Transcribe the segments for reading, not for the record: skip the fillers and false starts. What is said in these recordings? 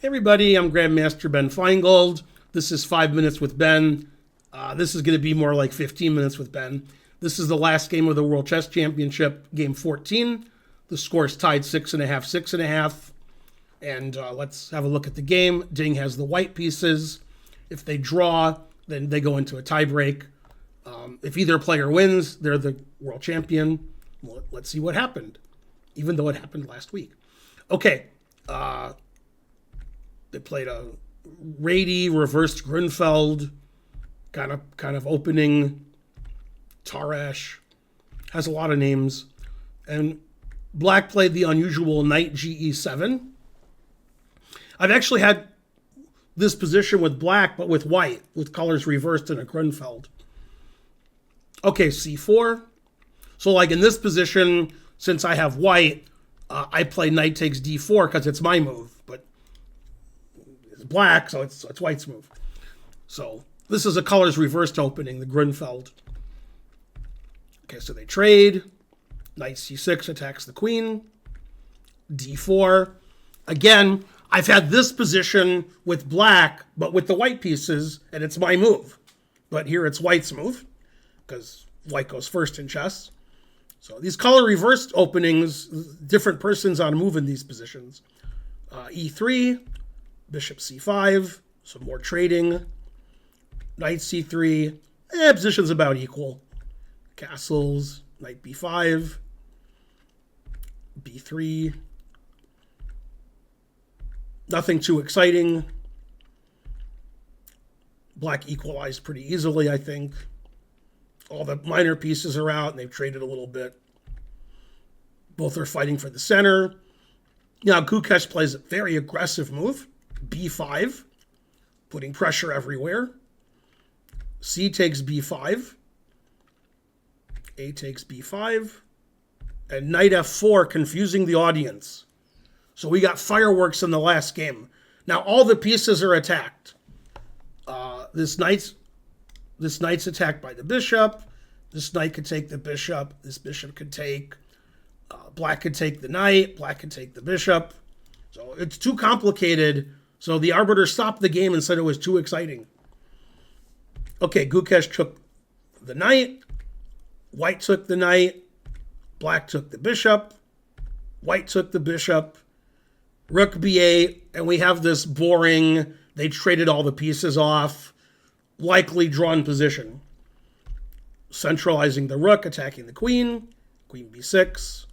Everybody, I'm Grandmaster Ben Finegold. This is 5 Minutes with Ben. This is going to be more like 15 minutes with Ben. This is the last game of the World Chess Championship, game 14. The score's tied 6.5, 6.5. And let's have a look at the game. Ding has the white pieces. If they draw, then they go into a tiebreak. If either player wins, they're the world champion. Well, let's see what happened, even though it happened last week. Okay. They played a Rady reversed Grunfeld, kind of opening. Tarash has a lot of names, and Black played the unusual Knight GE7. I've actually had this position with Black, but with White, with colors reversed in a Grunfeld. Okay, C4. So like in this position, since I have White, I play Knight takes D4 because it's my move, but it's Black, so it's White's move. So this is a colors reversed opening, the Grunfeld. Okay, so they trade. Knight C6 attacks the queen. D4. Again, I've had this position with Black, but with the white pieces, and it's my move. But here it's White's move, because White goes first in chess. So these color reversed openings, different persons on move in these positions. E3, bishop C5, some more trading. Knight C3, position's about equal. Castles, Knight B5, B3. Nothing too exciting. Black equalized pretty easily, I think. All the minor pieces are out, and they've traded a little bit. Both are fighting for the center. Now, Gukesh plays a very aggressive move. B5, putting pressure everywhere. C takes B5. A takes B5. And Knight F4, confusing the audience. So we got fireworks in the last game. Now, all the pieces are attacked. This knight's attacked by the bishop. This knight could take the bishop. This bishop could take. Black could take the knight. Black could take the bishop. So it's too complicated. So the arbiter stopped the game and said it was too exciting. Okay, Gukesh took the knight. White took the knight. Black took the bishop. White took the bishop. Rook B8. And we have this boring, they traded all the pieces off, likely drawn position. Centralizing the rook, attacking the queen. Queen B6.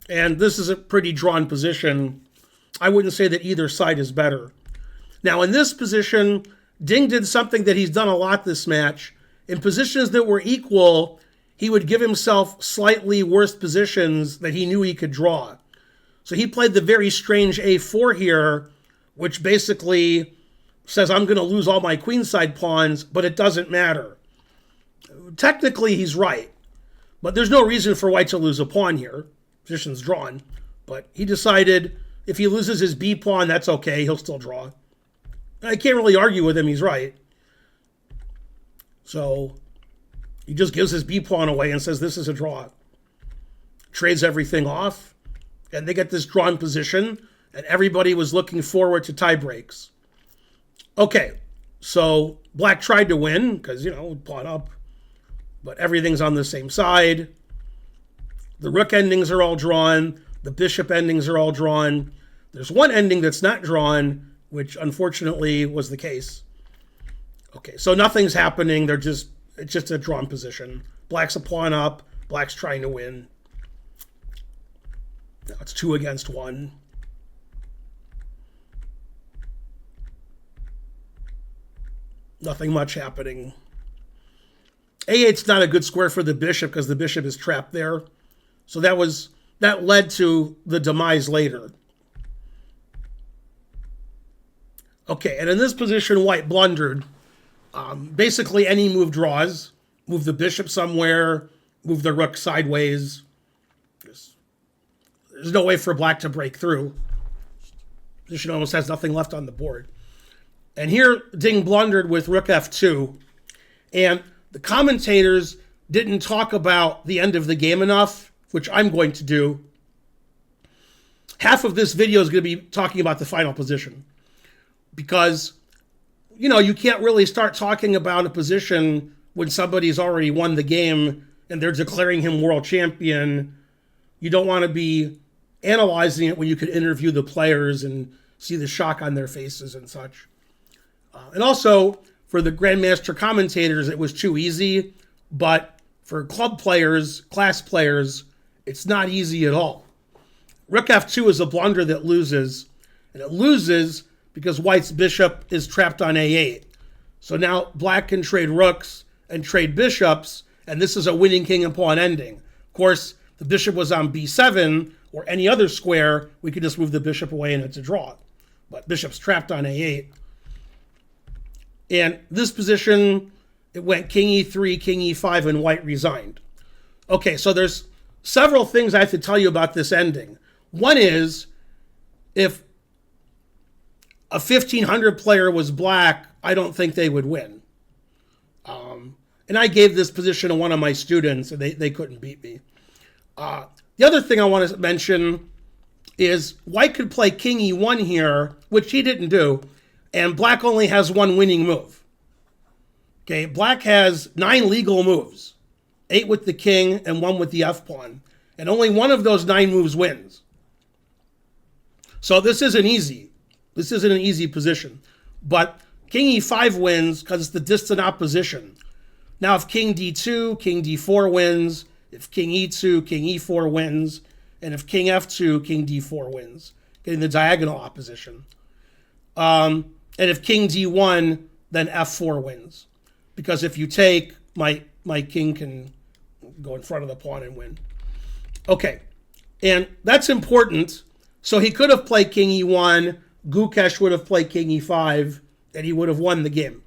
And this is a pretty drawn position. I wouldn't say that either side is better. Now, in this position, Ding did something that he's done a lot this match. In positions that were equal, he would give himself slightly worse positions that he knew he could draw. So he played the very strange A4 here, which basically says I'm going to lose all my queenside pawns, but it doesn't matter. Technically, he's right, but there's no reason for White to lose a pawn here. Position's drawn, but he decided if he loses his B pawn, that's okay. He'll still draw. I can't really argue with him. He's right. So he just gives his B pawn away and says this is a draw. Trades everything off, and they get this drawn position, and everybody was looking forward to tie breaks. Okay, so Black tried to win because, pawn up, but everything's on the same side. The rook endings are all drawn. The bishop endings are all drawn. There's one ending that's not drawn, which unfortunately was the case. Okay, so nothing's happening. It's just a drawn position. Black's a pawn up. Black's trying to win. Now it's 2 against 1. Nothing much happening. A8's not a good square for the bishop because the bishop is trapped there. So that led to the demise later. Okay, and in this position, White blundered. Basically, any move draws. Move the bishop somewhere. Move the rook sideways. There's no way for Black to break through. Position almost has nothing left on the board. And here, Ding blundered with rook f2. And the commentators didn't talk about the end of the game enough, which I'm going to do. half of this video is going to be talking about the final position. Because, you can't really start talking about a position when somebody's already won the game and they're declaring him world champion. You don't want to be analyzing it when you could interview the players and see the shock on their faces and such. And also, for the Grandmaster commentators, it was too easy. But for club players, class players, it's not easy at all. Rook f2 is a blunder that loses. And it loses because white's bishop is trapped on a8. So now black can trade rooks and trade bishops, and this is a winning king and pawn ending. Of course, the bishop was on b7 or any other square, we could just move the bishop away and it's a draw. But bishop's trapped on a8. And this position, it went king e3, king e5, and white resigned. Okay, so there's several things I have to tell you about this ending. One is, if a 1500 player was black, I don't think they would win. And I gave this position to one of my students, and they couldn't beat me. The other thing I want to mention is white could play king e1 here, which he didn't do, and black only has one winning move. Okay, black has 9 legal moves, 8 with the king and 1 with the f-pawn, and only one of those 9 moves wins. So this isn't easy. This isn't an easy position. But king e5 wins because it's the distant opposition. Now if king d2, king d4 wins. If king e2, king e4 wins. And if king f2, king d4 wins, getting the diagonal opposition. And if king d1, then f4 wins. Because if you take, my king can go in front of the pawn and win. Okay, and that's important. So he could have played king e1, Gukesh would have played king e5, and he would have won the game.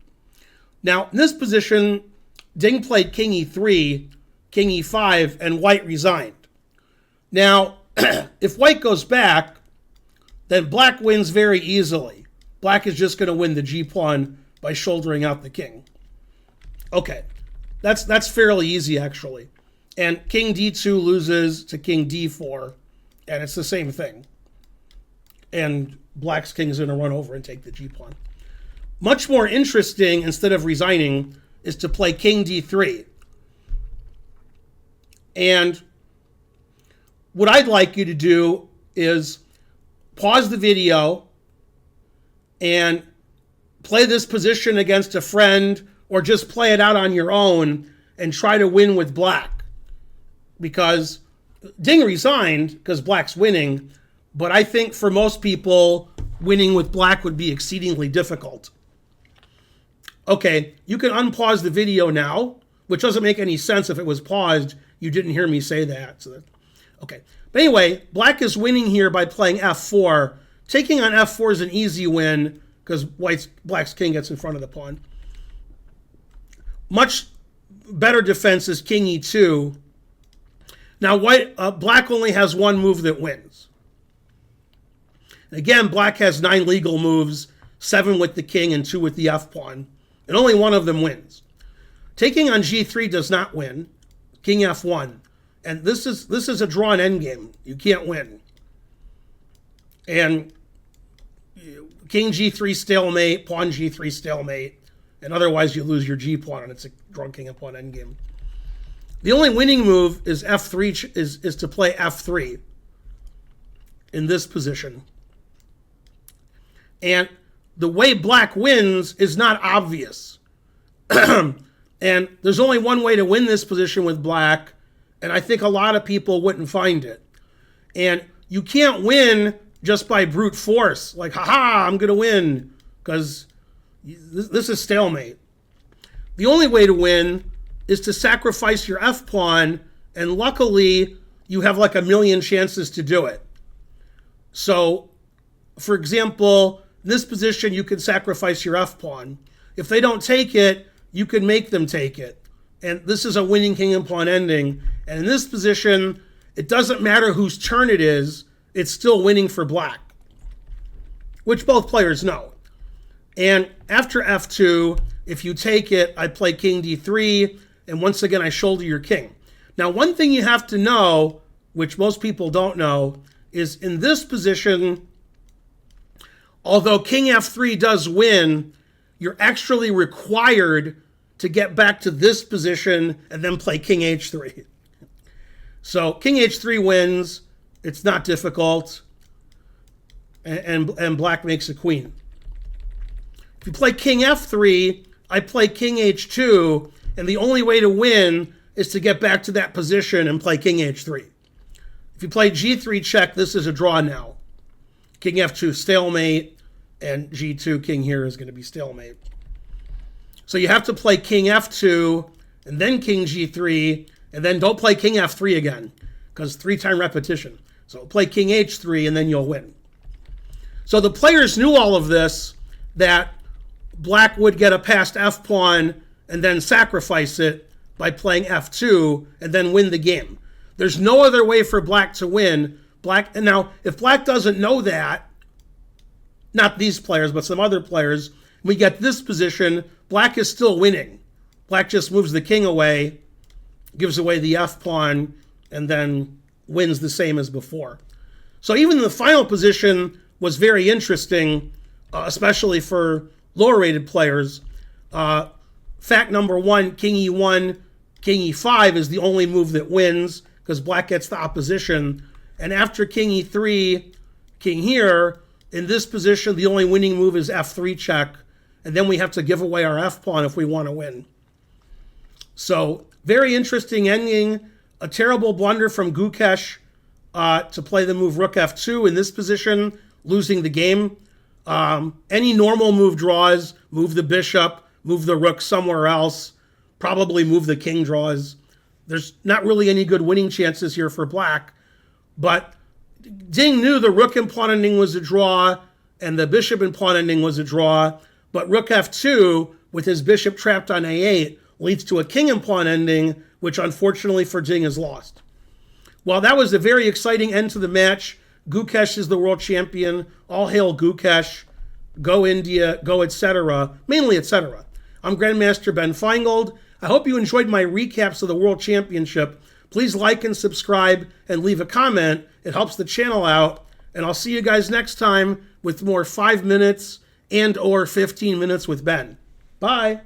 Now, in this position, Ding played king e3, king e5, and white resigned. Now, if white goes back, then black wins very easily. Black is just going to win the g-pawn by shouldering out the king. Okay, that's fairly easy, actually. And king d2 loses to king d4, and it's the same thing. And black's king is going to run over and take the g-pawn. Much more interesting, instead of resigning, is to play king d3. And what I'd like you to do is pause the video and play this position against a friend, or just play it out on your own and try to win with black. Because Ding resigned because black's winning, but I think for most people, winning with black would be exceedingly difficult. Okay, you can unpause the video now, which doesn't make any sense. If it was paused, you didn't hear me say that. Okay, but anyway, black is winning here by playing f4. Taking on f4 is an easy win because black's king gets in front of the pawn. Much better defense is king e2. Now, black only has one move that wins. Again, black has 9 legal moves, 7 with the king and 2 with the f-pawn, and only one of them wins. Taking on g3 does not win. King f1. And this is a drawn endgame. You can't win. And king g3 stalemate, pawn g3 stalemate, and otherwise you lose your g-pawn, and it's a drawn king and pawn endgame. The only winning move is f3 is to play f3 in this position. And the way black wins is not obvious. And there's only one way to win this position with black, and I think a lot of people wouldn't find it. And you can't win just by brute force, like, haha, I'm going to win, because this is stalemate. The only way to win is to sacrifice your f-pawn, and luckily, you have like a million chances to do it. So, for example, in this position, you can sacrifice your f-pawn. If they don't take it, you can make them take it. And this is a winning king and pawn ending. And in this position, it doesn't matter whose turn it is, it's still winning for black, which both players know. And after f2, if you take it, I play king d3, and once again, I shoulder your king. Now, one thing you have to know, which most people don't know, is in this position, although king f3 does win, you're actually required to get back to this position and then play king h3. So king h3 wins. It's not difficult. And black makes a queen. If you play king f3, I play king h2, and the only way to win is to get back to that position and play king h3. If you play g3 check, this is a draw now. King f2 stalemate, and g2 king here is going to be stalemate. So you have to play king f2, and then king g3, and then don't play king f3 again, because 3-time repetition. So play king h3, and then you'll win. So the players knew all of this, that black would get a passed f-pawn and then sacrifice it by playing f2 and then win the game. There's no other way for black to win. And now, if black doesn't know that, not these players, but some other players, we get this position, black is still winning. Black just moves the king away, gives away the f-pawn, and then wins the same as before. So even the final position was very interesting, especially for lower-rated players. Fact number 1, king e1, king e5 is the only move that wins, because black gets the opposition. And after king e3, king here, in this position, the only winning move is f3 check, and then we have to give away our f-pawn if we want to win. So, very interesting ending. A terrible blunder from Gukesh to play the move rook f2 in this position, losing the game. Any normal move draws, move the bishop, move the rook somewhere else, probably move the king draws. There's not really any good winning chances here for black, but Ding knew the rook and pawn ending was a draw, and the bishop and pawn ending was a draw, but rook f2, with his bishop trapped on a8, leads to a king and pawn ending, which unfortunately for Ding is lost. Well, that was a very exciting end to the match. Gukesh is the world champion. All hail Gukesh. Go India, go etc. Mainly etc. I'm Grandmaster Ben Finegold. I hope you enjoyed my recaps of the World Championship. Please like and subscribe and leave a comment. It helps the channel out. And I'll see you guys next time with more 5 minutes and or 15 minutes with Ben. Bye.